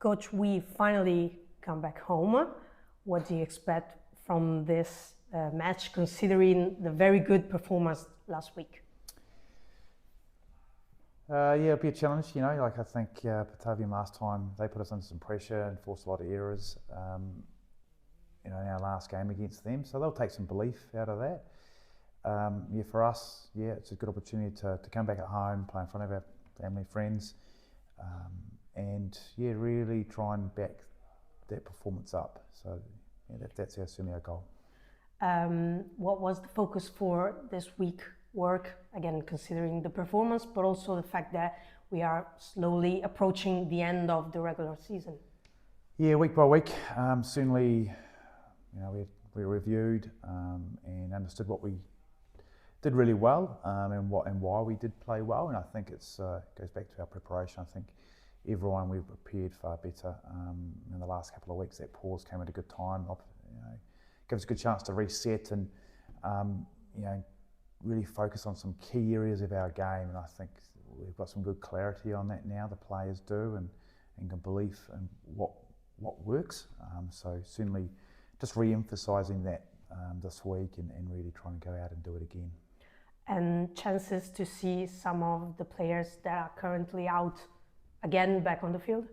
Coach, we finally come back home. What do you expect from this match, considering the very good performance last week? Yeah, it'll be a challenge, you know. Like I think Patavium last time, they put us under some pressure and forced a lot of errors, in our last game against them. So they'll take some belief out of that. For us, it's a good opportunity to come back at home, play in front of our family, friends, and really try and back that performance up. So that's certainly our goal. What was the focus for this week work, again considering the performance, but also the fact that we are slowly approaching the end of the regular season? Yeah, week by week, certainly, we reviewed and understood what we did really well, and why we did play well, and I think it goes back to our preparation. I think everyone, we've prepared far better in the last couple of weeks. That pause came at a good time, gave us a good chance to reset and really focus on some key areas of our game, and I think we've got some good clarity on that now. The players do, and can believe in what works. So certainly just re-emphasising that this week and really trying to go out and do it again. And chances to see some of the players that are currently out again back on the field?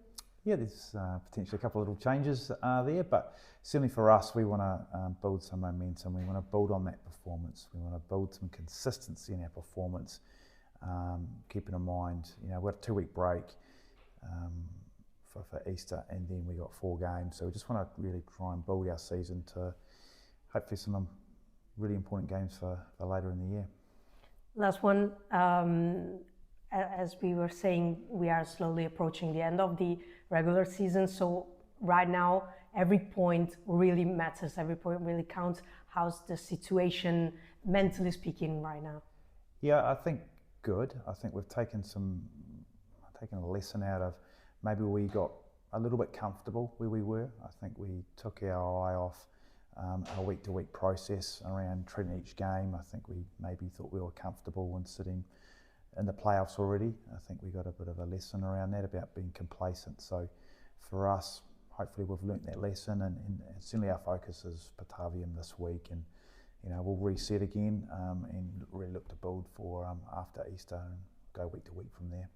Yeah, there's potentially a couple of little changes there, but certainly for us, we want to build some momentum. We want to build on that performance. We want to build some consistency in our performance, keeping in mind, we've got a 2-week break for Easter, and then we got 4 games. So we just want to really try and build our season to hopefully some really important games for later in the year. Last one, as we were saying, we are slowly approaching the end of the regular season. So right now, every point really matters. Every point really counts. How's the situation, mentally speaking, right now? Yeah, I think good. I think we've taken a lesson out of maybe we got a little bit comfortable where we were. I think we took our eye off a week-to-week process around treating each game. I think we maybe thought we were comfortable when sitting in the playoffs already. I think we got a bit of a lesson around that about being complacent. So for us, hopefully we've learnt that lesson, and certainly our focus is Patavium this week, and we'll reset again and really look to build for after Easter and go week to week from there.